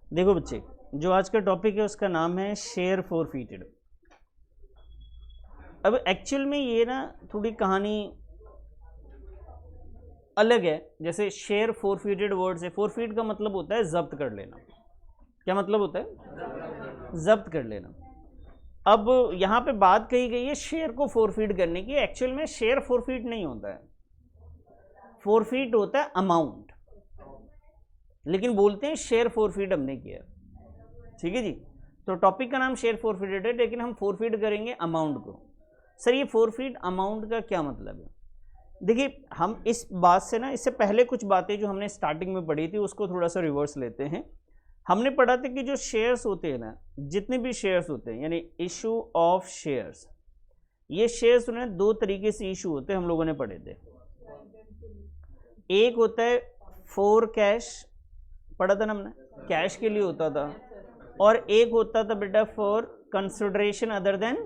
देखो बच्चे, जो आज का टॉपिक है उसका नाम है शेयर फॉरफीटेड। अब एक्चुअल में ये ना थोड़ी कहानी अलग है। जैसे शेयर फॉरफीटेड वर्ड से, फॉरफीट का मतलब होता है जब्त कर लेना। क्या मतलब होता है? जब्त कर लेना। अब यहाँ पे बात कही गई है शेयर को फॉरफीट करने की। एक्चुअल में शेयर फॉरफीट नहीं होता है, फॉरफीट होता है अमाउंट, लेकिन बोलते हैं शेयर फॉरफीट हमने किया। ठीक है जी। तो टॉपिक का नाम शेयर फॉरफीटेड है, लेकिन हम फॉरफीट करेंगे अमाउंट को। सर ये फॉरफीट अमाउंट का क्या मतलब है? देखिए, हम इस बात से ना, इससे पहले कुछ बातें जो हमने स्टार्टिंग में पढ़ी थी उसको थोड़ा सा रिवर्स लेते हैं। हमने पढ़ा था कि जो शेयर्स होते हैं ना, जितने भी शेयर्स होते हैं, यानी इशू ऑफ शेयर्स, ये शेयर्स उन्हें दो तरीके से इशू होते हैं, हम लोगों ने पढ़े थे। एक होता है फॉर कैश, पढ़ा था ना हमने, कैश के लिए होता था, और एक होता था बेटा फॉर कंसिडरेशन अदर देन,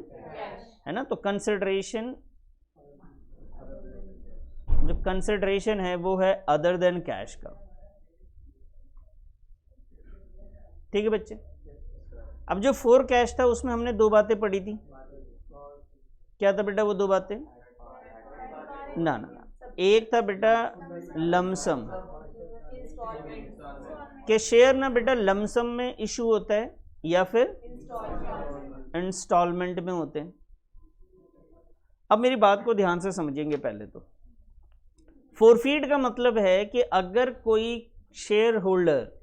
है ना। तो कंसिडरेशन, जो कंसिडरेशन है वो है अदर देन कैश का। ठीक है बच्चे। अब जो फॉर कैश था उसमें हमने दो बातें पढ़ी थी। क्या था बेटा वो दो बातें? ना, एक था बेटा लमसम, के शेयर ना बेटा लमसम में इशू होता है या फिर इंस्टॉलमेंट में होते हैं। अब मेरी बात को ध्यान से समझेंगे। पहले तो फॉरफीट का मतलब है कि अगर कोई शेयर होल्डर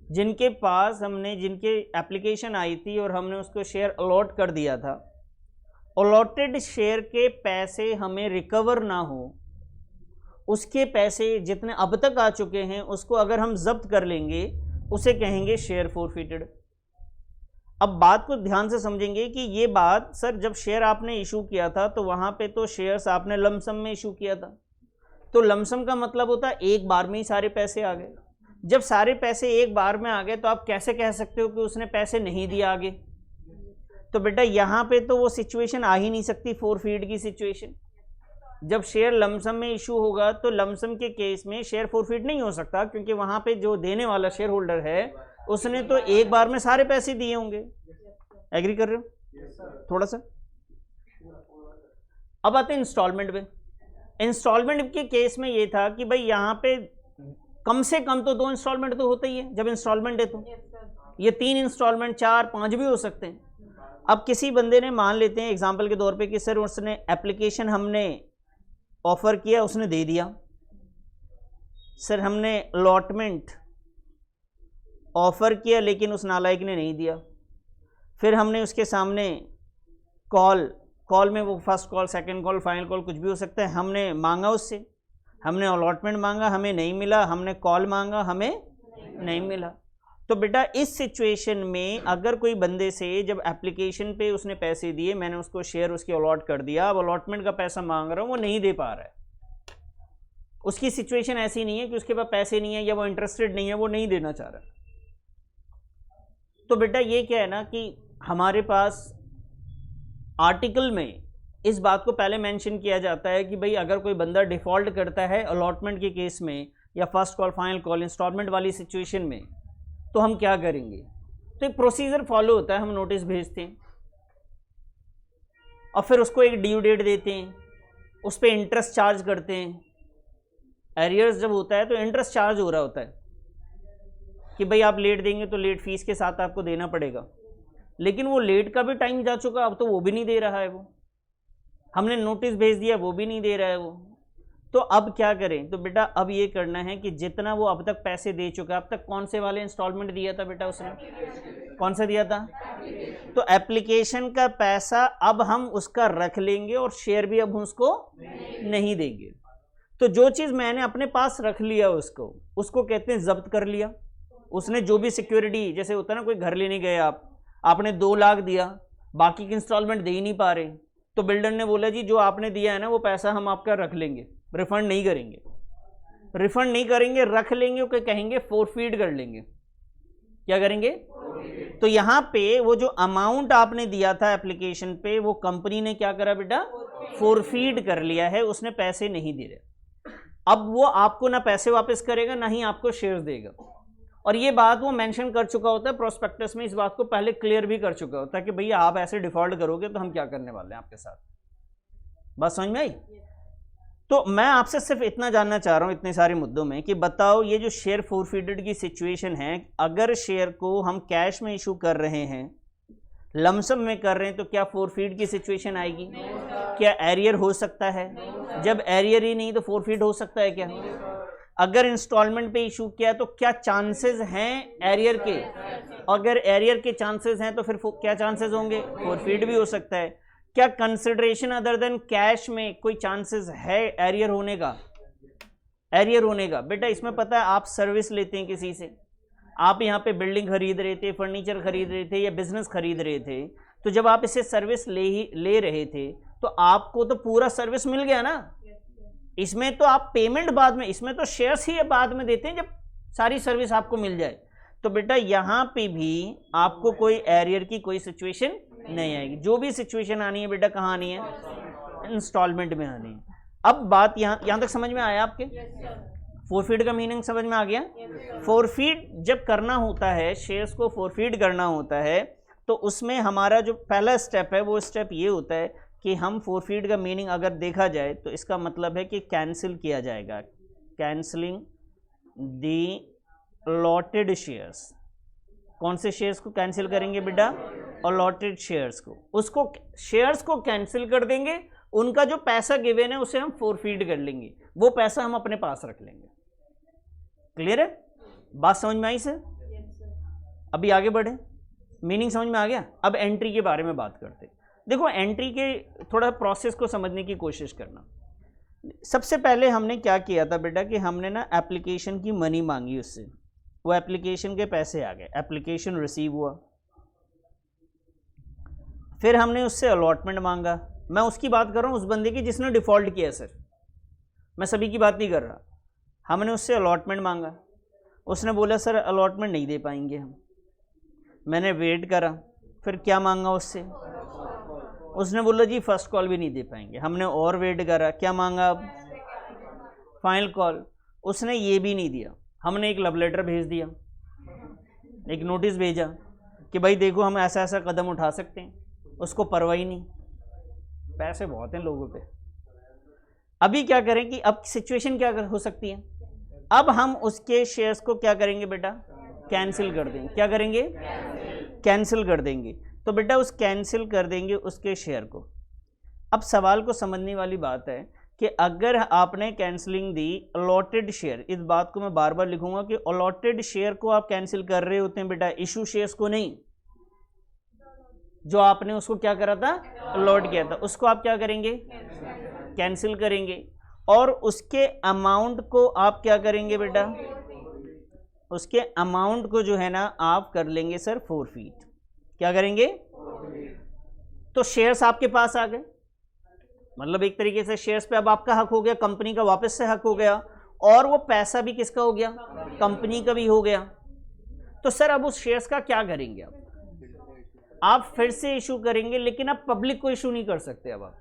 जिनके पास हमने, जिनके एप्लीकेशन आई थी और हमने उसको शेयर अलॉट कर दिया था, अलॉटेड शेयर के पैसे हमें रिकवर ना हो, उसके पैसे जितने अब तक आ चुके हैं उसको अगर हम जब्त कर लेंगे, उसे कहेंगे शेयर फॉरफीटेड। अब बात को ध्यान से समझेंगे कि ये बात, सर जब शेयर आपने इशू किया था तो वहां पे तो शेयर्स आपने लमसम में इशू किया था, तो लमसम का मतलब होता है एक बार में ही सारे पैसे आ गए। जब सारे पैसे एक बार में आ गए तो आप कैसे कह सकते हो कि उसने पैसे नहीं दिए आगे? तो बेटा यहां पे तो वो सिचुएशन आ ही नहीं सकती, फॉरफीट की सिचुएशन। जब शेयर लमसम में इशू होगा तो लमसम के केस में शेयर फॉरफीट नहीं हो सकता, क्योंकि वहां पे जो देने वाला शेयर होल्डर है उसने तो एक बार में सारे पैसे दिए होंगे। एग्री कर रहे हो थोड़ा सा? अब आते हैं इंस्टॉलमेंट पे। इंस्टॉलमेंट के केस में ये था कि भाई यहाँ पे कम से कम तो 2 इंस्टॉलमेंट तो होता ही है जब इंस्टॉलमेंट है, तो ये 3 इंस्टॉलमेंट, 4, 5 भी हो सकते हैं। अब किसी बंदे ने, मान लेते हैं एग्जांपल के तौर पे कि सर उसने एप्लीकेशन, हमने ऑफर किया, उसने दे दिया। सर हमने अलॉटमेंट ऑफर किया लेकिन उस नालायक ने नहीं दिया। फिर हमने उसके सामने कॉल में, वो first call, second call, final call कुछ भी हो सकता है, हमने मांगा उससे, हमने अलॉटमेंट मांगा, हमें नहीं मिला, हमने कॉल मांगा, हमें नहीं मिला। तो बेटा इस सिचुएशन में अगर कोई बंदे से, जब एप्लीकेशन पे उसने पैसे दिए, मैंने उसको शेयर उसकी अलॉट कर दिया, अब अलॉटमेंट का पैसा मांग रहा हूँ, वो नहीं दे पा रहा है, उसकी सिचुएशन ऐसी नहीं है कि उसके पास पैसे नहीं है या वो इंटरेस्टेड नहीं है, वो नहीं देना चाह रहा है। तो बेटा ये क्या है ना कि हमारे पास आर्टिकल में इस बात को पहले मेंशन किया जाता है कि भाई अगर कोई बंदा डिफॉल्ट करता है अलॉटमेंट के केस में या first call, final call, installment वाली सिचुएशन में, तो हम क्या करेंगे। तो एक प्रोसीजर फॉलो होता है, हम नोटिस भेजते हैं और फिर उसको एक ड्यू डेट देते हैं, उस पर इंटरेस्ट चार्ज करते हैं। एरियर्स जब होता है तो इंटरेस्ट चार्ज हो रहा होता है कि भाई आप लेट देंगे तो लेट फीस के साथ आपको देना पड़ेगा, लेकिन वो लेट का भी टाइम जा चुका, अब तो वो भी नहीं दे रहा है, वो हमने नोटिस भेज दिया, वो भी नहीं दे रहा है वो। तो अब क्या करें? तो बेटा अब ये करना है कि जितना वो अब तक पैसे दे चुका है, अब तक कौन से वाले इंस्टॉलमेंट दिया था बेटा उसने, कौन सा दिया था? तो एप्लीकेशन का पैसा अब हम उसका रख लेंगे और शेयर भी अब उसको नहीं देंगे। तो जो चीज मैंने अपने पास रख लिया उसको कहते हैं जब्त कर लिया। उसने जो भी सिक्योरिटी, जैसे होता है ना, कोई घर लेने गए आपने 2 लाख दिया, बाकी की इंस्टॉलमेंट दे ही नहीं पा रहे, तो बिल्डर ने बोला जी जो आपने दिया है ना वो पैसा हम आपका रख लेंगे, रिफंड नहीं करेंगे, रख लेंगे, ओके कहेंगे फॉरफीट कर लेंगे। क्या करेंगे? तो यहां पे वो जो अमाउंट आपने दिया था एप्लीकेशन पे, वो कंपनी ने क्या करा बेटा? फॉरफीट कर लिया है, उसने पैसे नहीं दे रहे। अब वो आपको ना पैसे वापस करेगा, ना ही आपको शेयर्स देगा। और ये बात वो मेंशन कर चुका होता है प्रोस्पेक्टस में, इस बात को पहले क्लियर भी कर चुका होता है कि भैया आप ऐसे डिफॉल्ट करोगे तो हम क्या करने वाले हैं आपके साथ। बात समझ में आई? तो मैं आपसे सिर्फ इतना जानना चाह रहा हूं इतने सारे मुद्दों में कि बताओ ये जो शेयर फोरफीडेड की सिचुएशन है, अगर शेयर को हम कैश में इशू कर रहे हैं, लमसम में कर रहे हैं, तो क्या फोरफीड की सिचुएशन आएगी? क्या एरियर हो सकता है? जब एरियर ही नहीं तो फोरफीड हो सकता है क्या? अगर इंस्टॉलमेंट पे इशू किया तो क्या चांसेस हैं एरियर के? अगर एरियर के चांसेस हैं तो फिर क्या चांसेस होंगे? फोरफीड भी हो सकता है। क्या कंसिडरेशन अदर देन कैश में कोई चांसेस है एरियर होने का? एरियर होने का बेटा इसमें पता है, आप सर्विस लेते हैं किसी से, आप यहाँ पे बिल्डिंग खरीद रहे थे, फर्नीचर खरीद रहे थे या बिजनेस खरीद रहे थे, तो जब आप इसे सर्विस ले रहे थे तो आपको तो पूरा सर्विस मिल गया ना। इसमें तो आप पेमेंट बाद में, इसमें तो शेयर्स ही बाद में देते हैं जब सारी सर्विस आपको मिल जाए। तो बेटा यहाँ पे भी आपको कोई एरियर की कोई सिचुएशन नहीं आएगी। जो भी सिचुएशन आनी है बेटा कहाँ आनी है? इंस्टॉलमेंट में आनी है। अब बात यहाँ तक समझ में आया आपके? फोरफीड का मीनिंग समझ में आ गया? फोरफीड जब करना होता है, शेयर्स को फोरफीड करना होता है, तो उसमें हमारा जो पहला स्टेप है वो स्टेप ये होता है कि हम फोरफीड का मीनिंग अगर देखा जाए तो इसका मतलब है कि कैंसिल किया जाएगा, कैंसलिंग दी अलॉटेड शेयर्स। कौन से शेयर्स को कैंसिल करेंगे बेटा? अलॉटेड शेयर्स को। उसको शेयर्स को कैंसिल कर देंगे, उनका जो पैसा गिवन है उसे हम फोरफीड कर लेंगे, वो पैसा हम अपने पास रख लेंगे। क्लियर है? बात समझ में आई सर? अभी आगे बढ़े, मीनिंग समझ में आ गया? अब एंट्री के बारे में बात करते हैं। देखो एंट्री के थोड़ा प्रोसेस को समझने की कोशिश करना। सबसे पहले हमने क्या किया था बेटा कि हमने ना एप्लीकेशन की मनी मांगी उससे, वो एप्लीकेशन के पैसे आ गए, एप्लीकेशन रिसीव हुआ। फिर हमने उससे अलॉटमेंट मांगा। मैं उसकी बात कर रहा हूँ, उस बंदे की जिसने डिफ़ॉल्ट किया सर, मैं सभी की बात नहीं कर रहा। हमने उससे अलॉटमेंट मांगा, उसने बोला सर अलॉटमेंट नहीं दे पाएंगे हम। मैंने वेट करा, फिर क्या मांगा उससे? उसने बोला जी फर्स्ट कॉल भी नहीं दे पाएंगे। हमने और वेट करा, क्या मांगा अब? Final call. उसने ये भी नहीं दिया। हमने एक लव लेटर भेज दिया, एक नोटिस भेजा कि भाई देखो हम ऐसा ऐसा कदम उठा सकते हैं, उसको परवाह ही नहीं, पैसे बहुत हैं लोगों पे। अभी क्या करें कि अब सिचुएशन क्या हो सकती है? अब हम उसके शेयर्स को क्या करेंगे बेटा? कैंसिल कर देंगे। क्या करेंगे? कैंसिल कर देंगे। तो बेटा उस कैंसिल कर देंगे उसके शेयर को। अब सवाल को समझने वाली बात है कि अगर आपने कैंसिलिंग दी अलॉटेड शेयर, इस बात को मैं बार बार लिखूंगा कि अलॉटेड शेयर को आप कैंसिल कर रहे होते हैं बेटा, इशू शेयर्स को नहीं। जो आपने उसको क्या करा था? अलॉट किया था, उसको आप क्या करेंगे? कैंसिल करेंगे। और उसके अमाउंट को आप क्या करेंगे बेटा? उसके अमाउंट को जो है ना आप कर लेंगे सर फोरफीट। क्या करेंगे? तो शेयर्स आपके पास आ गए, मतलब एक तरीके से शेयर्स पे अब आपका हक हो गया, कंपनी का वापस से हक हो गया, और वो पैसा भी किसका हो गया? कंपनी का भी हो गया। तो सर अब उस शेयर्स का क्या करेंगे? आप फिर से इशू करेंगे, लेकिन आप पब्लिक को इशू नहीं कर सकते। अब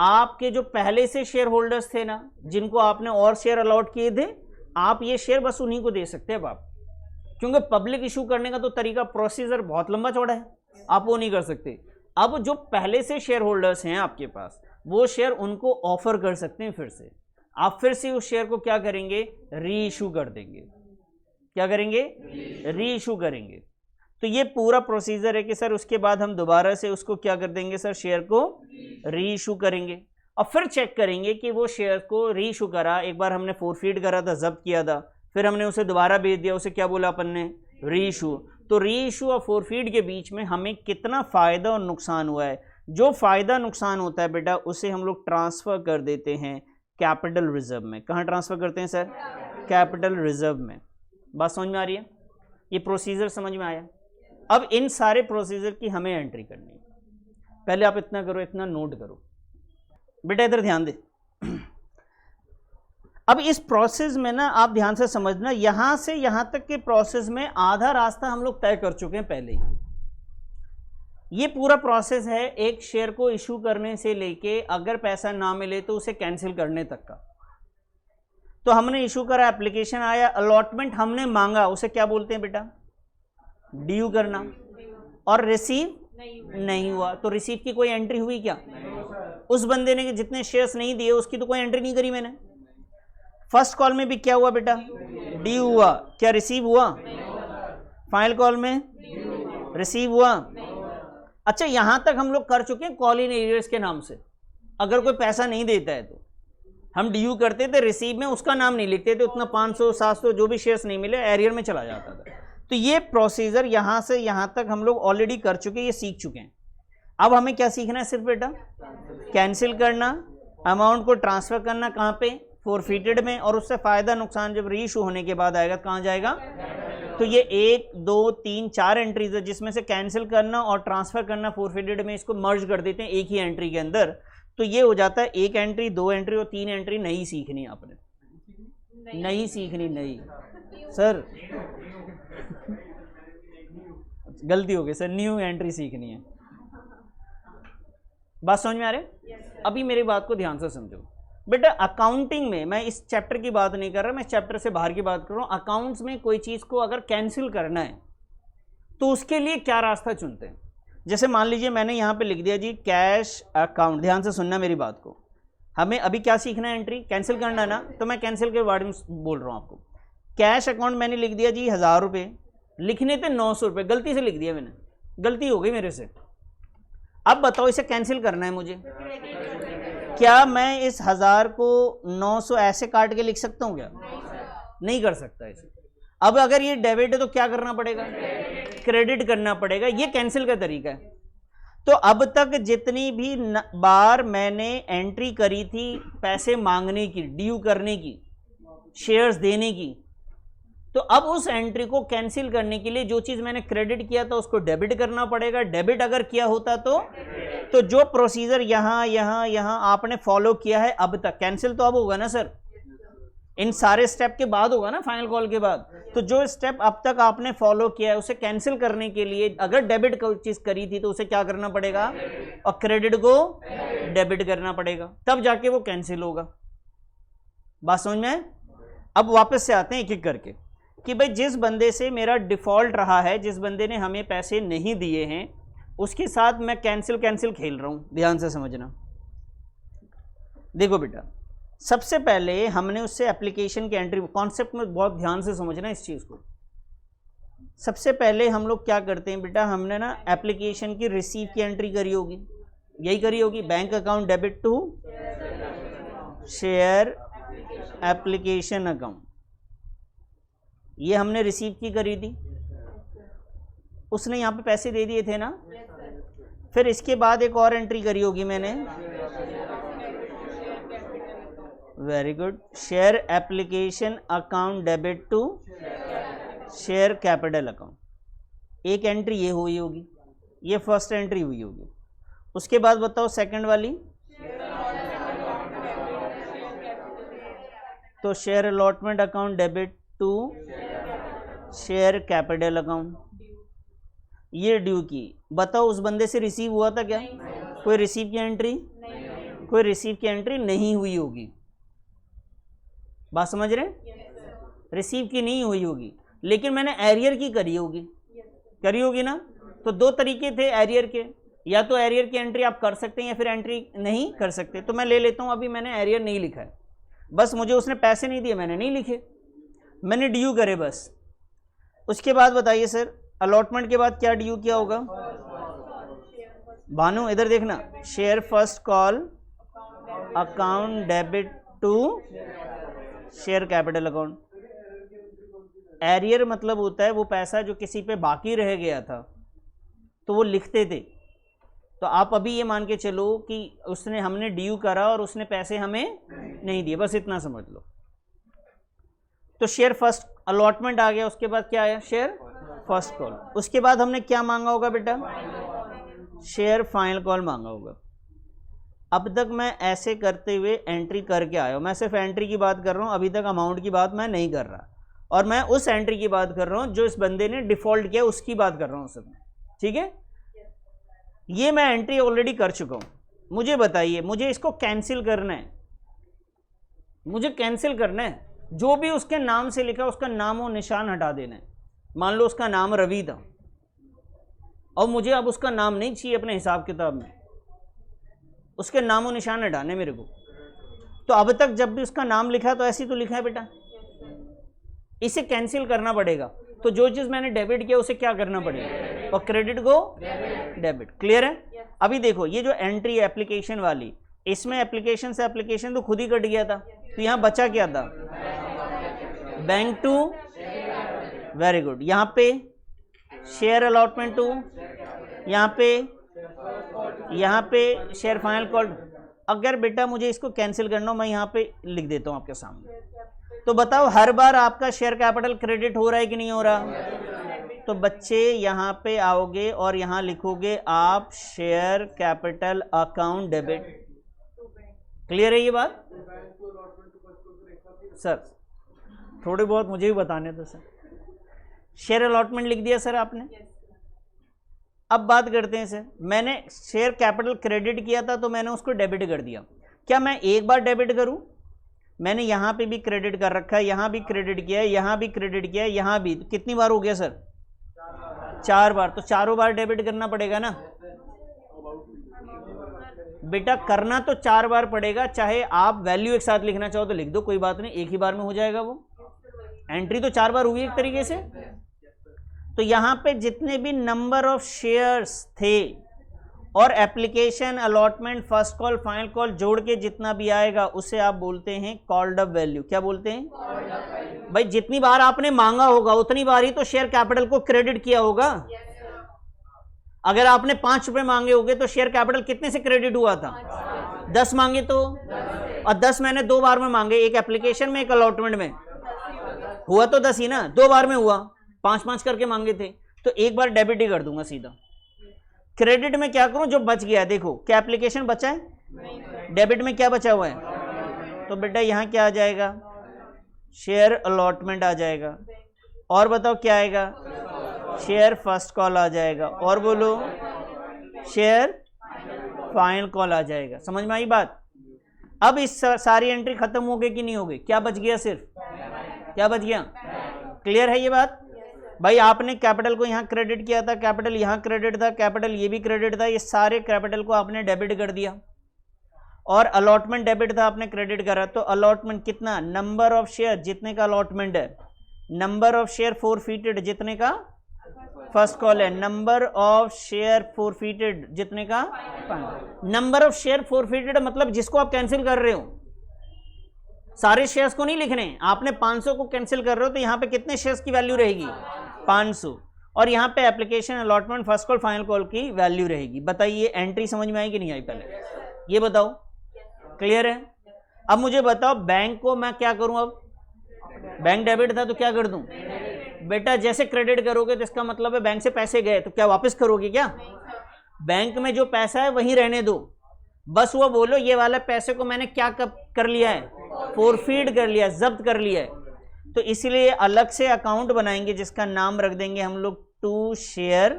आपके जो पहले से शेयर होल्डर्स थे ना, जिनको आपने और शेयर अलॉट किए थे, आप ये शेयर बस उन्हीं को दे सकते हैं आप, क्योंकि पब्लिक इशू करने का तो तरीका, प्रोसीजर बहुत लंबा चौड़ा है, आप वो नहीं कर सकते। अब जो पहले से शेयर होल्डर्स हैं आपके पास, वो शेयर उनको ऑफर कर सकते हैं फिर से। आप फिर से उस शेयर को क्या करेंगे? री इशू कर देंगे। क्या करेंगे? री इशू करेंगे। तो ये पूरा प्रोसीजर है कि सर उसके बाद हम दोबारा से उसको क्या कर देंगे सर? शेयर को री इशू करेंगे, और फिर चेक करेंगे कि वो शेयर को री इशू करा। एक बार हमने फोरफीड करा था, जब्त किया था, फिर हमने उसे दोबारा भेज दिया, उसे क्या बोला अपन ने? री इशू। तो री इशू और फोरफीड के बीच में हमें कितना फ़ायदा और नुकसान हुआ है? जो फ़ायदा नुकसान होता है बेटा उसे हम लोग ट्रांसफ़र कर देते हैं कैपिटल रिजर्व में। कहाँ ट्रांसफ़र करते हैं सर? कैपिटल रिजर्व में। बात समझ में आ रही है? ये प्रोसीजर समझ में आया? अब इन सारे प्रोसीजर की हमें एंट्री करनी है। पहले आप इतना करो, इतना नोट करो बेटा, इधर ध्यान दे। अब इस प्रोसेस में ना आप ध्यान से समझना, यहां से यहां तक के प्रोसेस में आधा रास्ता हम लोग तय कर चुके हैं पहले ही। ये पूरा प्रोसेस है एक शेयर को इशू करने से लेके अगर पैसा ना मिले तो उसे कैंसिल करने तक का। तो हमने इशू करा, एप्लीकेशन आया, अलॉटमेंट हमने मांगा, उसे क्या बोलते हैं बेटा? ड्यू करना। और रिसीव नहीं हुआ, तो रिसीव की कोई एंट्री हुई क्या? उस बंदे ने जितने शेयर्स नहीं दिए उसकी तो कोई एंट्री नहीं करी मैंने। फर्स्ट कॉल में भी क्या हुआ बेटा? ड्यू हुआ। क्या रिसीव हुआ? फाइनल कॉल में रिसीव हुआ। अच्छा, यहां तक हम लोग कर चुके हैं कॉल इन एरियर्स के नाम से। अगर कोई पैसा नहीं देता है तो हम ड्यू करते थे, रिसीव में उसका नाम नहीं लिखते थे, उतना 500 700 जो भी शेयर्स नहीं मिले एरियर में चला जाता था। तो ये प्रोसीजर यहां से यहां तक हम लोग ऑलरेडी कर चुके हैं, ये सीख चुके हैं। अब हमें क्या सीखना है सिर्फ बेटा? कैंसिल करना, अमाउंट को ट्रांसफर करना, कहां पे? फॉरफिटेड में, और उससे फायदा नुकसान जब रीइशू होने के बाद आएगा कहां जाएगा? तो ये 1 2 3 4 एंट्रीज है जिसमें से कैंसिल करना और ट्रांसफर करना फॉरफिटेड में, इसको मर्ज कर देते हैं एक ही एंट्री के अंदर। तो ये हो जाता है 1 एंट्री, 2 एंट्री और 3 एंट्री नहीं सीखनी आपने, नहीं सीखनी, नहीं सर गलती हो गई सर, न्यू एंट्री सीखनी है। बात समझ में आ रही? अभी मेरी बात को ध्यान से समझो बेटा। अकाउंटिंग में, मैं इस चैप्टर की बात नहीं कर रहा, मैं चैप्टर से बाहर की बात कर रहा हूं। अकाउंट्स में कोई चीज को अगर कैंसिल करना है तो उसके लिए क्या रास्ता चुनते हैं? जैसे मान लीजिए मैंने यहां पे लिख दिया जी कैश अकाउंट, ध्यान से सुनना मेरी बात को। हमें अभी क्या सीखना है? एंट्री कैंसिल करना है ना, तो मैं कैंसिल के बारे में बोल रहा हूं आपको। कैश अकाउंट मैंने लिख दिया जी 1000 रुपये, लिखने थे 900 रुपये, गलती से लिख दिया मैंने, गलती हो गई मेरे से। अब बताओ इसे कैंसिल करना है मुझे, क्या मैं इस 1000 को 900 ऐसे काट के लिख सकता हूं क्या? नहीं कर सकता इसे। अब अगर ये डेबिट है तो क्या करना पड़ेगा? क्रेडिट करना पड़ेगा। ये कैंसिल का तरीका है। तो अब तक जितनी भी बार मैंने एंट्री करी थी पैसे मांगने की, ड्यू करने की, शेयर्स देने की, तो अब उस एंट्री को कैंसिल करने के लिए जो चीज मैंने क्रेडिट किया था उसको डेबिट करना पड़ेगा। डेबिट अगर किया होता तो जो प्रोसीजर यहां यहां यहां आपने फॉलो किया है अब तक, कैंसिल तो अब होगा ना सर, इन सारे स्टेप के बाद होगा ना, फाइनल कॉल के बाद। तो जो स्टेप अब तक आपने फॉलो किया है उसे कैंसिल करने के लिए अगर डेबिट चीज करी थी तो उसे क्या करना पड़ेगा? और क्रेडिट को डेबिट करना पड़ेगा, तब जाके वो कैंसिल होगा। बात समझ में? अब वापस से आते हैं एक एक करके कि भाई जिस बंदे से मेरा डिफॉल्ट रहा है, जिस बंदे ने हमें पैसे नहीं दिए हैं, उसके साथ मैं कैंसिल खेल रहा हूं। ध्यान से समझना। देखो बेटा, सबसे पहले हमने उससे एप्लीकेशन की एंट्री, कॉन्सेप्ट में बहुत ध्यान से समझना इस चीज को। सबसे पहले हम लोग क्या करते हैं बेटा, हमने ना एप्लीकेशन की रिसीव की एंट्री करी होगी, यही करी होगी, bank account debit to share application account, ये हमने रिसीव की करी थी। उसने यहां पे पैसे दे दिए थे ना। फिर इसके बाद एक और एंट्री करी होगी मैंने, very good, share application account debit to share capital account. एक एंट्री ये हुई होगी, ये फर्स्ट एंट्री हुई होगी। उसके बाद बताओ सेकंड वाली, तो share allotment account debit to share capital account, ये ड्यू की। बताओ उस बंदे से रिसीव हुआ था क्या? कोई रिसीव की एंट्री, कोई रिसीव की एंट्री नहीं हुई होगी। बात समझ रहे? रिसीव की नहीं हुई होगी, लेकिन मैंने एरियर की करी होगी ना। तो दो तरीके थे एरियर के, या तो एरियर की एंट्री आप कर सकते हैं या फिर एंट्री नहीं कर सकते। तो मैं ले लेता हूं, अभी मैंने एरियर नहीं लिखा है, बस मुझे उसने पैसे नहीं दिए, मैंने नहीं लिखे, मैंने ड्यू करे बस। उसके बाद बताइए सर, अलॉटमेंट के बाद क्या ड्यू किया होगा? भानु इधर देखना, share first call account debit to share capital account. Arrear मतलब होता है वो पैसा जो किसी पे बाकी रह गया था तो वो लिखते थे। तो आप अभी ये मान के चलो कि हमने ड्यू करा और उसने पैसे हमें नहीं दिए, बस इतना समझ लो। तो शेयर फर्स्ट अलॉटमेंट आ गया, उसके बाद क्या आया? Share first call. उसके बाद हमने क्या मांगा होगा बेटा? शेयर फाइनल कॉल मांगा होगा। अब तक मैं ऐसे करते हुए एंट्री करके आया हूं, मैं सिर्फ एंट्री की बात कर रहा हूं, अभी तक अमाउंट की बात मैं नहीं कर रहा, और मैं उस एंट्री की बात कर रहा हूं जो इस बंदे ने डिफॉल्ट किया उसकी बात कर रहा हूं सब। ठीक है, ये मैं एंट्री ऑलरेडी कर चुका हूं। मुझे बताइए, मुझे इसको कैंसिल करना है, मुझे कैंसिल करना है। जो भी उसके नाम से लिखा उसका नाम और निशान हटा देना है। मान लो उसका नाम रवि था और मुझे अब उसका नाम नहीं चाहिए अपने हिसाब किताब में, उसके नाम और निशान हटाने मेरे को। तो अब तक जब भी उसका नाम लिखा तो ऐसे ही तो लिखा है बेटा, इसे कैंसिल करना पड़ेगा। तो जो चीज मैंने डेबिट किया उसे क्या करना पड़ेगा, और क्रेडिट को डेबिट। क्लियर है? अभी देखो ये जो एंट्री है एप्लीकेशन वाली, इसमें एप्लीकेशन से एप्लीकेशन तो खुद ही कट गया था, तो यहां बचा क्या था, बैंक टू, वेरी गुड। यहां पे शेयर अलॉटमेंट टू, यहां पे शेयर फाइनल कॉल। अगर बेटा मुझे इसको कैंसिल करना हो, मैं यहां पे लिख देता हूं आपके सामने। तो बताओ हर बार आपका शेयर कैपिटल क्रेडिट हो रहा है कि नहीं हो रहा? तो बच्चे यहां पे आओगे और यहां लिखोगे आप share capital account debit. Clear है ये बात? सर थोड़ी बहुत मुझे भी बताने दो सर। शेयर अलॉटमेंट लिख दिया सर आपने। अब बात करते हैं सर, मैंने शेयर कैपिटल क्रेडिट किया था तो मैंने उसको डेबिट कर दिया। क्या मैं एक बार डेबिट करूं? मैंने यहां पे भी क्रेडिट कर रखा है, यहां भी क्रेडिट किया है, यहां भी क्रेडिट किया है, यहां भी। तो कितनी बार हो गया सर? 4 बार। तो चारों बार डेबिट करना पड़ेगा ना बेटा। करना तो 4 बार पड़ेगा, चाहे आप वैल्यू एक साथ लिखना चाहो तो लिख दो, कोई बात नहीं, एक ही बार में हो जाएगा वो। एंट्री तो 4 बार हुई एक तरीके से। तो यहां पे जितने भी नंबर ऑफ शेयर्स थे और application allotment first call final call जोड़ के जितना भी आएगा उसे आप बोलते हैं कॉल्ड अप वैल्यू। क्या बोलते हैं? भाई जितनी बार आपने मांगा होगा उतनी बार ही तो शेयर कैपिटल को क्रेडिट किया होगा। अगर आपने 5 रुपए मांगे होंगे तो शेयर कैपिटल कितने से क्रेडिट हुआ था? 10 मांगे तो, और 10 मैंने 2 बार में मांगे, एक एप्लीकेशन में एक अलॉटमेंट में, हुआ तो 10 ही ना, 2 बार में हुआ, 5-5 करके मांगे थे, तो एक बार डेबिट ही कर दूंगा सीधा। क्रेडिट में क्या करूं? जो बच गया, देखो क्या एप्लीकेशन बचा है, डेबिट में क्या बचा हुआ है, तो बेटा यहां क्या आ जाएगा, शेयर अलॉटमेंट आ जाएगा। और बताओ क्या आएगा, शेयर फर्स्ट कॉल आ जाएगा, और बोलो शेयर फाइनल कॉल आ जाएगा। समझ में आई बात? अब इस सारी एंट्री खत्म हो गई कि नहीं हो गई? क्या बच गया? सिर्फ क्या बच गया? क्लियर है ये बात? भाई आपने कैपिटल को यहां क्रेडिट किया था, कैपिटल यहां क्रेडिट था, कैपिटल ये भी क्रेडिट था, ये सारे कैपिटल को आपने डेबिट कर दिया। और अलॉटमेंट डेबिट था, आपने क्रेडिट करा। तो अलॉटमेंट कितना, नंबर ऑफ शेयर जितने का अलॉटमेंट है, नंबर ऑफ शेयर फोरफीटेड जितने का फर्स्ट कॉल है, नंबर ऑफ शेयर फोरफीटेड जितने का, नंबर ऑफ शेयर फोरफीटेड मतलब जिसको आप कैंसिल कर रहे हो, सारे शेयर्स को नहीं लिखने। आपने 500 को कैंसिल कर रहे हो तो यहां पे कितने शेयर्स की वैल्यू रहेगी, 500, और यहां पे application allotment first call final call की वैल्यू रहेगी। बताइए एंट्री समझ में आई कि नहीं आई? पहले ये बताओ, क्लियर है? अब मुझे बताओ बैंक को मैं क्या करूं, अब बैंक डेबिट था तो क्या कर दूं? बेटा जैसे क्रेडिट करोगे तो इसका मतलब है बैंक से पैसे गए तो क्या वापस करोगे क्या? बैंक में जो पैसा है वहीं रहने दो, बस वो बोलो ये वाला पैसे को मैंने क्या कर लिया है, फोरफीड कर लिया, जब्त कर लिया है। तो इसलिए अलग से अकाउंट बनाएंगे जिसका नाम रख देंगे हम लोग टू शेयर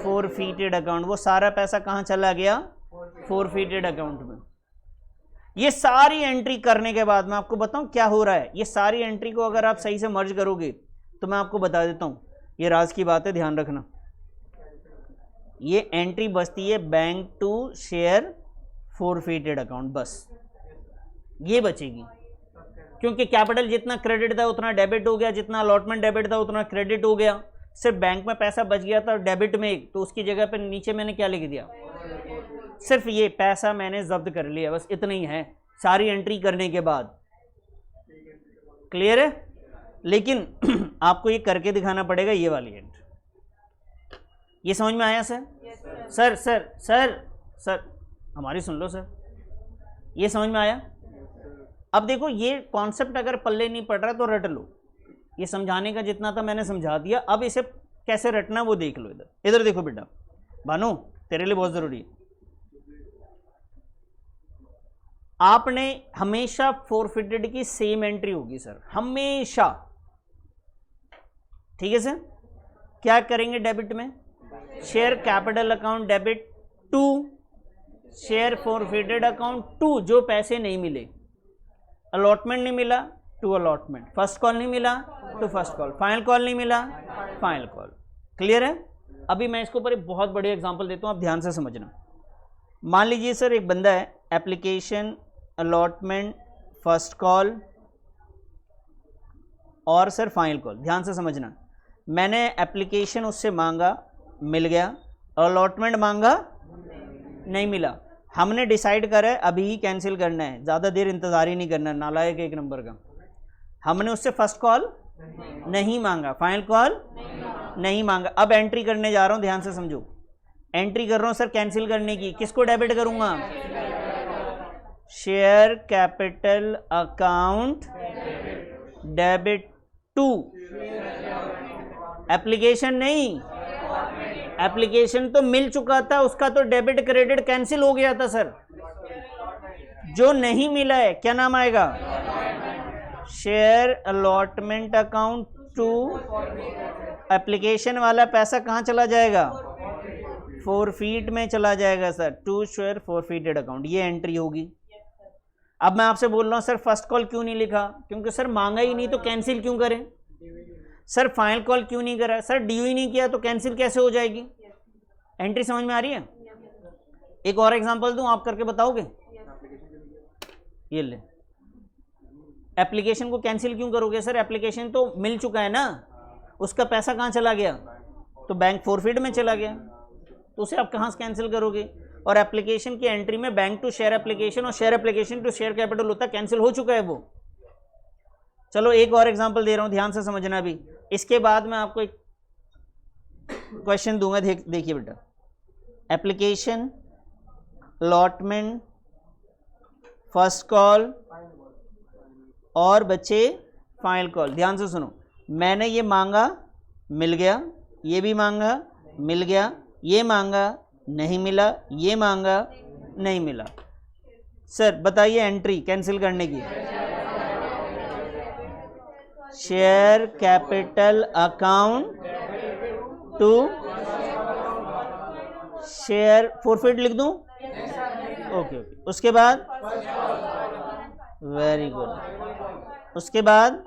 फोरफीटेड अकाउंट। वो सारा पैसा कहां चला गया, फोरफीटेड अकाउंट में। ये सारी एंट्री करने के बाद मैं आपको बताऊं क्या हो रहा है। ये सारी एंट्री को अगर आप सही से मर्ज करोगे तो मैं आपको बता देता हूं, ये राज की बात है, ध्यान रखना। ये एंट्री बचती है bank to share forfeited account, बस ये बचेगी, क्योंकि कैपिटल जितना क्रेडिट था उतना डेबिट हो गया, जितना अलॉटमेंट डेबिट था उतना क्रेडिट हो गया। सिर्फ बैंक में पैसा बच गया था डेबिट में एक, तो उसकी जगह पे नीचे मैंने क्या लिख दिया, सिर्फ ये पैसा मैंने जब्त कर लिया, बस इतना ही है सारी एंट्री करने के बाद। क्लियर है? लेकिन आपको ये करके दिखाना पड़ेगा, ये वाली एंट्री। ये समझ में आया sir? Sir sir sir sir हमारी सुन लो सर, ये समझ में आया? अब देखो ये कॉन्सेप्ट अगर पल्ले नहीं पड़ रहा तो रट लो, ये समझाने का जितना था मैंने समझा दिया, अब इसे कैसे रटना वो देख लो। इधर इधर देखो बेटा, भानु तेरे लिए बहुत जरूरी है। आपने हमेशा फोरफिटेड की सेम एंट्री होगी सर, हमेशा, ठीक है सर? क्या करेंगे डेबिट में, share capital account debit to share forfeited account to जो पैसे नहीं मिले, अलॉटमेंट नहीं मिला, टू अलॉटमेंट, फर्स्ट कॉल नहीं मिला तो फर्स्ट कॉल, फाइनल कॉल नहीं मिला फाइनल कॉल। क्लियर है? अभी मैं इसके ऊपर एक बहुत बड़ी एग्जांपल देता हूँ, आप ध्यान से समझना। मान लीजिए सर एक बंदा है, एप्लीकेशन, अलॉटमेंट, फर्स्ट कॉल और सर फाइनल कॉल। ध्यान से समझना, मैंने एप्लीकेशन उससे मांगा, मिल गया, अलॉटमेंट मांगा, नहीं मिला। हमने डिसाइड करा है अभी ही कैंसिल करना है, ज़्यादा देर इंतज़ार ही नहीं करना, नालायक एक नंबर का। हमने उससे फर्स्ट कॉल नहीं मांगा, फाइनल कॉल नहीं मांगा। अब एंट्री करने जा रहा हूँ, ध्यान से समझो। एंट्री कर रहा हूँ सर कैंसिल करने की, किसको डेबिट करूँगा? Share capital account debit to application, नहीं एप्लीकेशन तो मिल चुका था, उसका तो डेबिट क्रेडिट कैंसिल हो गया था सर। जो नहीं मिला है क्या नाम आएगा? Share allotment account to, application वाला पैसा कहाँ चला जाएगा? फोरफीट में चला जाएगा sir, to share forfeited account, ये एंट्री होगी। अब मैं आपसे बोल रहा हूँ सर फर्स्ट कॉल क्यों नहीं लिखा? क्योंकि सर मांगा ही नहीं तो कैंसिल क्यों करें? सर फाइनल कॉल क्यों नहीं करा? सर ड्यू ही नहीं किया तो कैंसिल कैसे हो जाएगी? एंट्री समझ में आ रही है? एक और एग्जांपल दूं, आप करके बताओगे? ये ले, एप्लीकेशन को कैंसिल क्यों करोगे? सर एप्लीकेशन तो मिल चुका है ना, उसका पैसा कहाँ चला गया? तो बैंक फोरफीट में चला गया, तो उसे आप कहाँ से कैंसिल करोगे? और एप्लीकेशन की एंट्री में बैंक टू शेयर एप्लीकेशन और share application to share capital होता है, कैंसिल हो चुका है वो। चलो एक और एग्जांपल दे रहा हूं, ध्यान से समझना भी। इसके बाद मैं आपको एक क्वेश्चन दूंगा, देखिए बेटा। एप्लीकेशन, अलॉटमेंट, फर्स्ट कॉल और बच्चे फाइनल कॉल। ध्यान से सुनो, मैंने ये मांगा, मिल गया, ये भी मांगा, मिल गया, ये मांगा, नहीं मिला, ये मांगा, नहीं मिला। सर बताइए एंट्री कैंसिल करने की। Share capital account to share forfeit लिख दूं? ओके। उसके बाद वेरी गुड, उसके बाद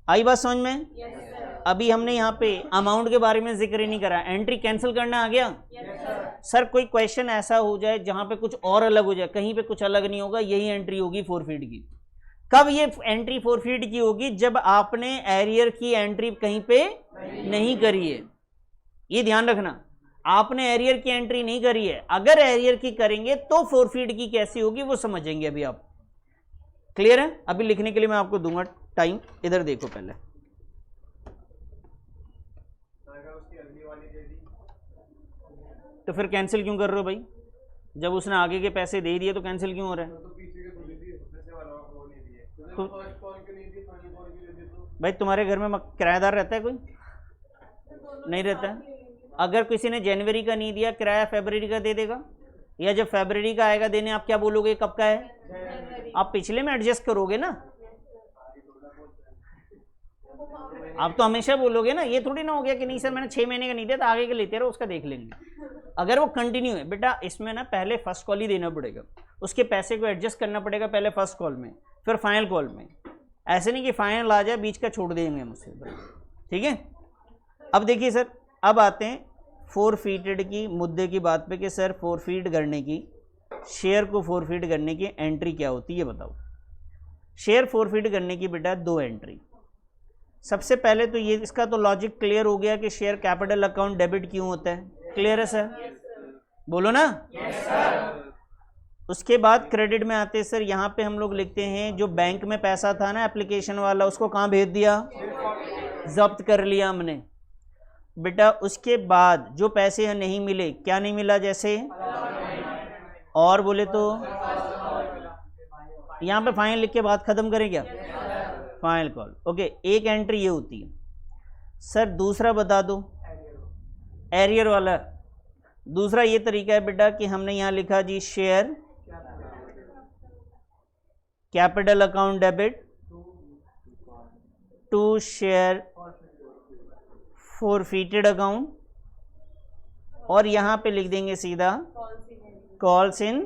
आई बात समझ में? अभी हमने यहाँ पे अमाउंट के बारे में जिक्र ही नहीं करा, एंट्री कैंसिल करना आ गया। सर कोई क्वेश्चन ऐसा हो जाए जहां पे कुछ और अलग हो जाए, कहीं पे कुछ अलग नहीं होगा, यही एंट्री होगी फोरफीट की। कब ये एंट्री फोरफीट की होगी? जब आपने एरियर की एंट्री कहीं पे नहीं करी है, ये ध्यान रखना। आपने एरियर की एंट्री नहीं करी है, अगर एरियर की करेंगे तो फोरफीट की कैसी होगी वो समझेंगे अभी आप। क्लियर है? अभी लिखने के लिए मैं आपको दूंगा टाइम, इधर देखो पहले। तो फिर कैंसिल क्यों कर रहे हो भाई? जब उसने आगे के पैसे दे दिए तो कैंसिल क्यों हो रहा है? तो भाई तुम्हारे घर में किराएदार रहता है कोई? नहीं रहता है। अगर किसी ने जनवरी का नहीं दिया, किराया फरवरी का दे देगा, या जब फरवरी का आएगा देने आप क्या बोलोगे कब का है? आप पिछले में एडजस्ट करोगे ना, आप तो हमेशा बोलोगे ना। ये थोड़ी ना हो गया कि नहीं सर मैंने 6 महीने का नहीं दिया था, आगे के लेते रहो, उसका देख लेंगे। अगर वो कंटिन्यू है बेटा, इसमें ना पहले फर्स्ट कॉल ही देना पड़ेगा, उसके पैसे को एडजस्ट करना पड़ेगा पहले फर्स्ट कॉल में, फिर फाइनल कॉल में। ऐसे नहीं कि फाइनल आ जाए बीच का छोड़ देंगे मुझसे, ठीक है? अब देखिए सर, अब आते हैं फोरफीटेड की मुद्दे की बात पे कि सर फोरफीट करने की, शेयर को फोरफीट करने की एंट्री क्या होती है ये बताओ। शेयर फोरफीट करने की बेटा 2 एंट्री। सबसे पहले तो ये, इसका तो लॉजिक क्लियर हो गया कि शेयर कैपिटल अकाउंट डेबिट क्यों होता है। क्लियर है सर? बोलो ना। yes, उसके बाद क्रेडिट में आते हैं सर, यहाँ पे हम लोग लिखते हैं जो बैंक में पैसा था ना एप्लीकेशन वाला, उसको कहाँ भेज दिया? जब्त कर लिया हमने बेटा। उसके बाद जो पैसे नहीं मिले, क्या नहीं मिला? जैसे और बोले तो यहाँ पे फाइनल लिख के बात खत्म करें क्या? Final call. ओके, एक एंट्री ये होती है सर। दूसरा बता दो, एरियर वाला। दूसरा ये तरीका है बेटा कि हमने यहां लिखा जी share capital account debit to share forfeited account, और यहां पे लिख देंगे सीधा कॉल्स इन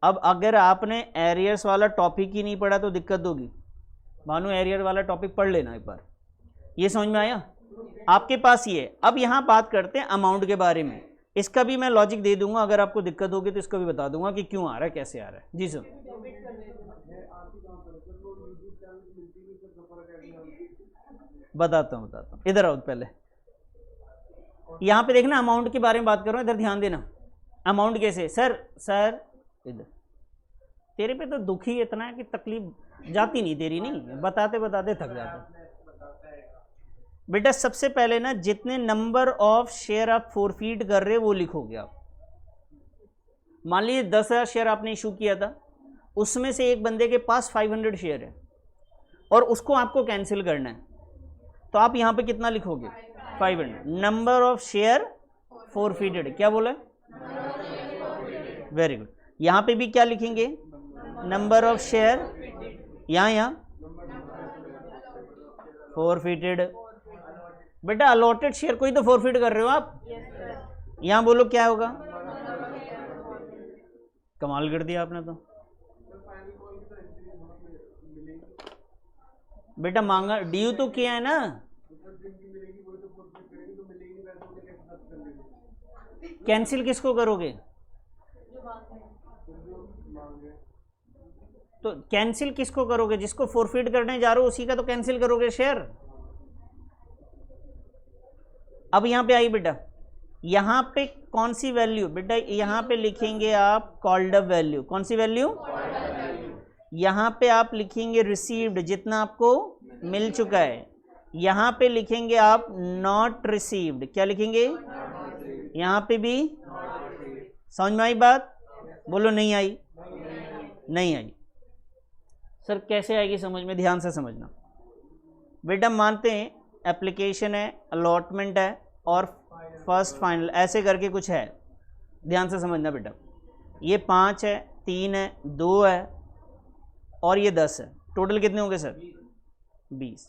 अब अगर आपने एरियर्स वाला टॉपिक ही नहीं पढ़ा तो दिक्कत होगी। मानो एरियर वाला टॉपिक पढ़ लेना एक बार। ये समझ में आया आपके पास ये। अब यहाँ बात करते हैं अमाउंट के बारे में। इसका भी मैं लॉजिक दे दूंगा, अगर आपको दिक्कत होगी तो इसको भी बता दूंगा कि क्यों आ रहा है, कैसे आ रहा है। जी सर, बताता हूँ इधर आओ पहले। यहाँ पे देखना अमाउंट के बारे में बात कर रहा हूँ, इधर ध्यान देना। अमाउंट कैसे सर इधर तेरे पे तो दुख ही इतना है कि तकलीफ जाती नहीं तेरी, नहीं बताते बताते थक जाते। बेटा सबसे पहले ना जितने नंबर ऑफ शेयर आप फोरफीट कर रहे हो वो लिखोगे आप। मान लीजिए 10,000 शेयर आपने इशू किया था, उसमें से एक बंदे के पास 500 शेयर है और उसको आपको कैंसिल करना है, तो आप यहाँ पे कितना लिखोगे? 500। नंबर ऑफ शेयर फोरफीटेड, क्या बोला? Very good. यहाँ पे भी क्या लिखेंगे? नंबर ऑफ शेयर, यहाँ फोरफीटेड। बेटा अलॉटेड शेयर को ही तो फोरफीट कर रहे हो आप। यहाँ बोलो क्या होगा? कमाल कर दिया आपने तो। बेटा मांगा ड्यू तो किया है ना, कैंसिल किसको करोगे? तो कैंसिल किसको करोगे? जिसको फोरफीट करने जा रहे हो उसी का तो कैंसिल करोगे शेयर। अब यहां पे आई बेटा, यहां पे कौन सी वैल्यू? बेटा यहां पे लिखेंगे आप कॉल्ड अप वैल्यू। कौन सी वैल्यू? यहां पे आप लिखेंगे रिसीव्ड, जितना आपको मिल चुका है। यहां पे लिखेंगे आप नॉट रिसीव्ड। क्या लिखेंगे? यहां पे भी। समझ में आई बात? बोलो नहीं आई? नहीं आई। सर कैसे आएगी समझ में? ध्यान से समझना बेटा। मानते हैं एप्लीकेशन है, अलॉटमेंट है और फर्स्ट फाइनल, ऐसे करके कुछ है। ध्यान से समझना बेटा। ये 5 है, 3 है, 2 है और ये 10 है। टोटल कितने होंगे सर? 20।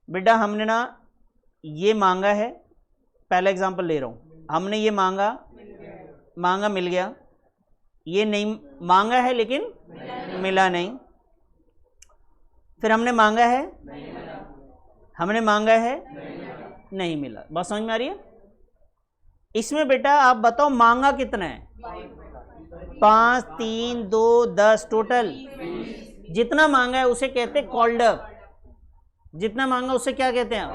बेटा हमने ना ये मांगा है, पहला एग्जांपल ले रहा हूँ। हमने ये मांगा मिल गया। ये नहीं मांगा है लेकिन मिला नहीं। फिर हमने मांगा है, नहीं मिला। बात समझ में आ रही है? इसमें बेटा आप बताओ मांगा कितना है? 5, 3, 2, 10, टोटल जितना मांगा है उसे कहते हैं कॉल्ड अप। जितना मांगा उसे क्या कहते हैं?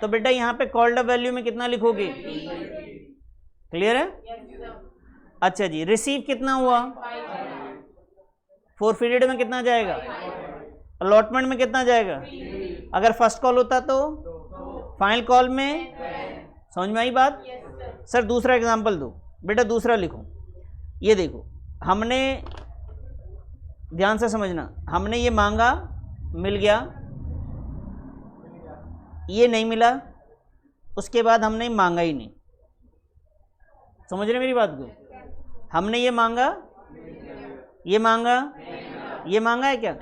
तो बेटा यहाँ पे कॉल्ड अप वैल्यू में कितना लिखोगे? क्लियर है? अच्छा जी। रिसीव कितना हुआ? फोरफीटेड में कितना जाएगा? अलॉटमेंट में कितना जाएगा? अगर फर्स्ट कॉल होता तो फाइनल कॉल में। समझ में आई बात? सर दूसरा एग्जांपल दो। बेटा दूसरा लिखो। ये देखो, हमने ध्यान से समझना, हमने ये मांगा मिल गया, ये नहीं मिला, उसके बाद हमने मांगा ही नहीं। समझ रहे मेरी बात को? हमने ये मांगा है क्या?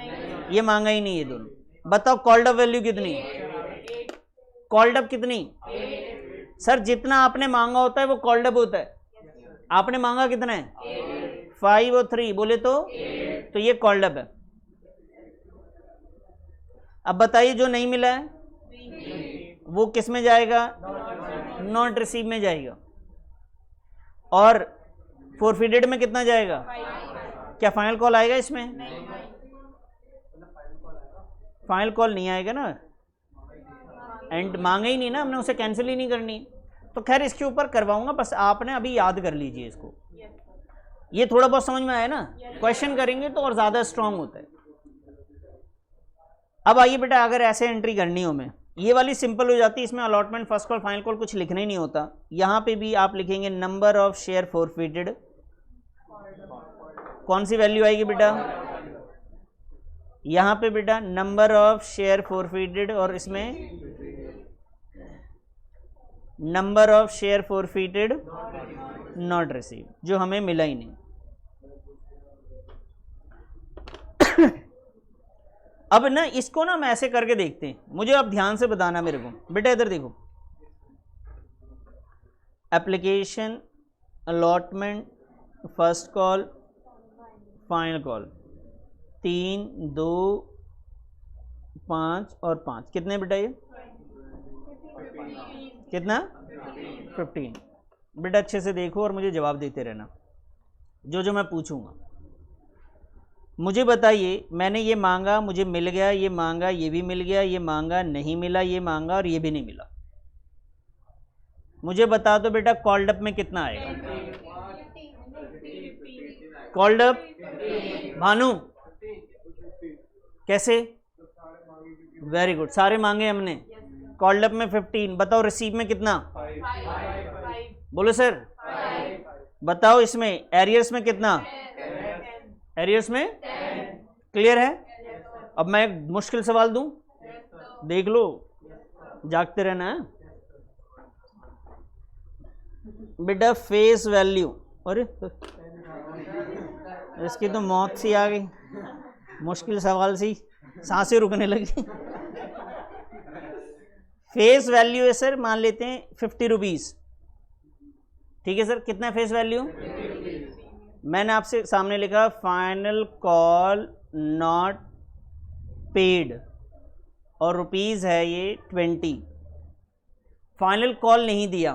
ये मांगा ही नहीं। ये दोनों बताओ कॉल्ड अप वैल्यू कितनी? कॉल्ड अप कितनी? सर जितना आपने मांगा होता है वो कॉल्ड अप होता है। आपने मांगा कितना है? 5 और 3 बोले तो ये कॉल्ड अप है। अब बताइए जो नहीं मिला है वो किस में जाएगा? नॉट रिसीव में जाएगा। और फोरफीटेड में कितना जाएगा? क्या फाइनल कॉल आएगा इसमें? फाइनल कॉल नहीं आएगा ना, एंड मांगा ही नहीं ना हमने, उसे कैंसिल ही नहीं करनी। तो खैर इसके ऊपर करवाऊंगा, बस आपने अभी याद कर लीजिए इसको। ये थोड़ा बहुत समझ में आया ना? क्वेश्चन करेंगे तो और ज्यादा स्ट्रांग होता है। अब आइए बेटा, अगर ऐसे एंट्री करनी हो मैं, ये वाली सिंपल हो जाती है। इसमें allotment, first call, final call कुछ लिखना ही नहीं होता। यहां पे भी आप लिखेंगे नंबर ऑफ शेयर फोरफीटेड। कौन सी वैल्यू आएगी बेटा? यहां पे बेटा नंबर ऑफ शेयर फोरफीटेड और इसमें number of share forfeited not receive, जो हमें मिला ही नहीं। अब ना इसको ना हम ऐसे करके देखते हैं, मुझे अब ध्यान से बताना मेरे को। बेटा इधर देखो, application, allotment, first call, final call, 3, 2, 5 और 5 कितने बेटा ये? कितना? 15। बेटा अच्छे से देखो और मुझे जवाब देते रहना जो मैं पूछूंगा। मुझे बताइए, मैंने ये मांगा, मुझे मिल गया, ये मांगा, ये भी मिल गया, ये मांगा, नहीं मिला, ये मांगा और ये भी नहीं मिला। मुझे बता दो बेटा कॉल्ड अप में कितना आएगा? कॉल्ड अप भानु कैसे? वेरी गुड, सारे मांगे हमने। कॉल्ड अप में 15। बताओ रिसीव में कितना? बोलो सर। बताओ इसमें एरियर्स में कितना? एरियर्स में क्लियर है? अब मैं एक मुश्किल सवाल दूं, देख लो, जागते रहना है बेटा। फेस वैल्यू, अरे इसकी तो मौत सी आ गई, मुश्किल सवाल सी, सांसें रुकने लगी। फेस वैल्यू है सर, मान लेते हैं 50 रुपीज, ठीक है सर। कितना है फेस वैल्यू? मैंने आपसे सामने लिखा फाइनल कॉल नॉट पेड और रुपीज है ये 20। फाइनल कॉल नहीं दिया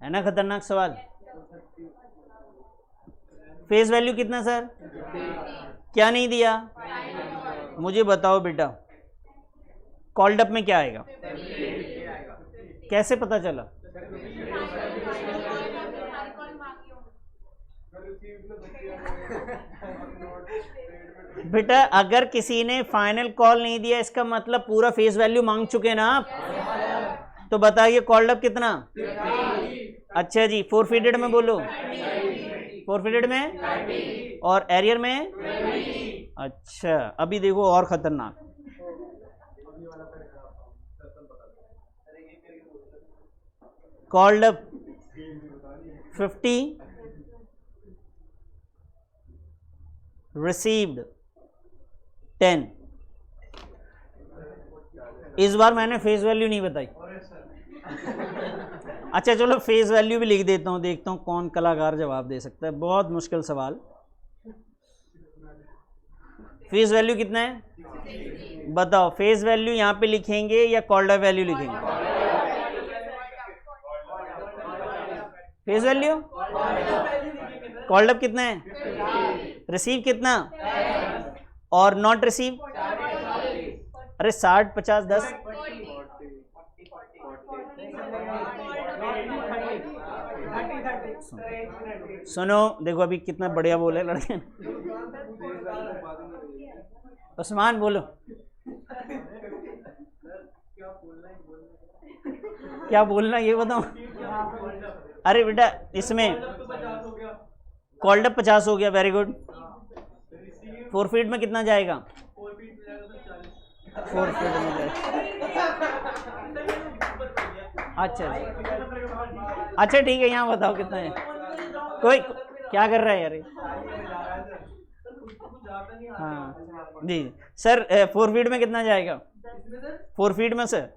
है ना, खतरनाक सवाल। फेस वैल्यू कितना सर? क्या नहीं दिया? मुझे बताओ बेटा कॉल्ड अप में क्या आएगा? कैसे पता चला? बेटा अगर किसी ने फाइनल कॉल नहीं दिया इसका मतलब पूरा फेस वैल्यू मांग चुके ना आप, तो बताइए कॉल्ड अप कितना? अच्छा जी, फोरफीडेड में बोलो। फोरफीडेड में और एरियर में? अच्छा अभी देखो और खतरनाक। Called up 50, received 10। इस बार मैंने फेस वैल्यू नहीं बताई। अच्छा चलो फेस वैल्यू भी लिख देता हूं, देखता हूं कौन कलाकार जवाब दे सकता है। बहुत मुश्किल सवाल। फेस वैल्यू कितना है बताओ? फेस वैल्यू यहां पे लिखेंगे या कॉल्ड अप वैल्यू लिखेंगे? Face value. कॉल्ड अप कितना है? रिसीव कितना? और नॉट रिसीव? अरे 60, 50, 10। सुनो देखो अभी कितना बढ़िया बोले लड़के। उस्मान बोलो क्या बोलना ये बताओ। अरे बेटा इसमें कॉल्ड अप 50 हो गया, वेरी गुड। फोरफीड में कितना जाएगा? 4 फीट में जाएगा। अच्छा ठीक है, यहाँ बताओ कितना है। कोई क्या कर रहा है यार? हाँ जी सर, 4 फीट में कितना जाएगा? 4 फीट में सर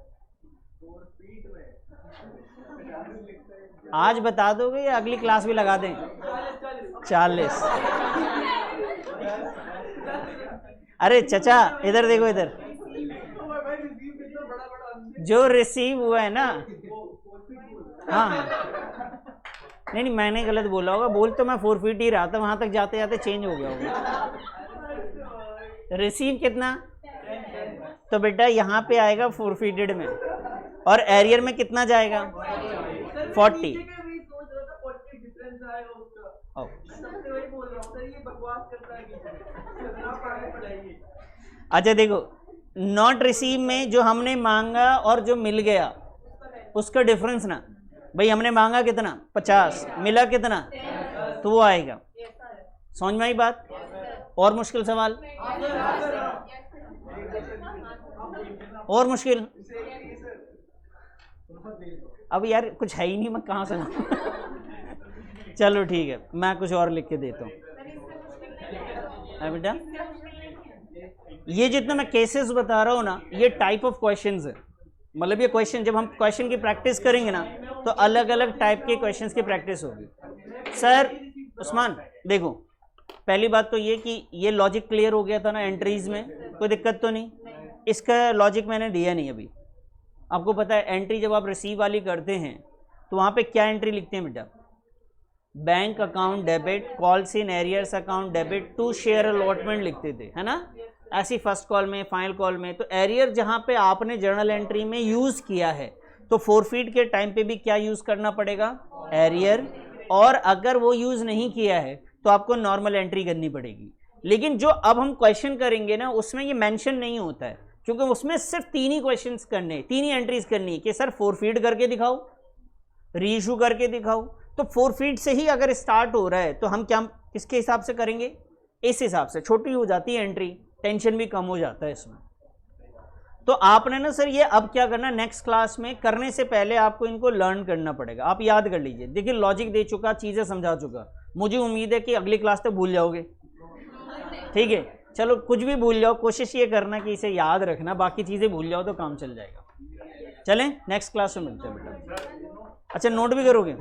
आज बता दोगे या अगली क्लास भी लगा दें? 40। अरे चचा इधर देखो, इधर जो रिसीव हुआ है ना। हाँ नहीं मैंने गलत बोला होगा, बोल तो मैं 4 फीट ही रहा था, वहां तक जाते जाते चेंज हो गया होगा। रिसीव कितना? तो बेटा यहाँ पे आएगा 4 फीटेड में, और एरियर में कितना जाएगा? 40। अच्छा देखो, नॉट रिसीव में जो हमने मांगा और जो मिल गया उसका डिफरेंस ना भाई, हमने मांगा कितना? 50, मिला कितना? तो वो आएगा। समझ में आई बात? और मुश्किल सवाल? और मुश्किल? अब यार कुछ है ही नहीं, मैं कहाँ से चलो ठीक है, मैं कुछ और लिख के देता हूँ बेटा। ये जितना मैं केसेस बता रहा हूँ ना, ये टाइप ऑफ क्वेश्चंस है। मतलब ये क्वेश्चन, जब हम क्वेश्चन की प्रैक्टिस करेंगे ना तो अलग अलग टाइप के क्वेश्चंस की प्रैक्टिस होगी। सर उस्मान देखो, पहली बात तो ये कि ये लॉजिक क्लियर हो गया था ना एंट्रीज में, कोई दिक्कत तो नहीं। इसका लॉजिक मैंने दिया नहीं अभी। आपको पता है एंट्री जब आप रिसीव वाली करते हैं तो वहाँ पे क्या एंट्री लिखते हैं बेटा? Bank account debit, calls in arrears account debit to share allotment लिखते थे, है ना? ऐसी फर्स्ट कॉल में, फाइनल कॉल में। तो एरियर जहाँ पे आपने जर्नल एंट्री में यूज़ किया है तो फोरफीट के टाइम पे भी क्या यूज़ करना पड़ेगा? एरियर। और अगर वो यूज़ नहीं किया है तो आपको नॉर्मल एंट्री करनी पड़ेगी। लेकिन जो अब हम क्वेश्चन करेंगे ना उसमें ये मेंशन नहीं होता है, क्योंकि उसमें सिर्फ 3 ही क्वेश्चंस करने, 3 ही एंट्रीज करनी है कि सर फोरफीट करके दिखाओ, रीइशू करके दिखाओ। तो फोरफीट से ही अगर स्टार्ट हो रहा है तो हम क्या किसके हिसाब से करेंगे? इस हिसाब से। छोटी हो जाती है एंट्री, टेंशन भी कम हो जाता है इसमें। तो आपने ना सर ये अब क्या करना, नेक्स्ट क्लास में करने से पहले आपको इनको लर्न करना पड़ेगा। आप याद कर लीजिए। देखिए लॉजिक दे चुका, चीज़ें समझा चुका, मुझे उम्मीद है कि अगली क्लास तक भूल जाओगे। ठीक है, चलो कुछ भी भूल जाओ, कोशिश ये करना कि इसे याद रखना, बाकी चीज़ें भूल जाओ तो काम चल जाएगा। चलें नेक्स्ट क्लास में मिलते हैं बेटा। अच्छा नोट भी करोगे?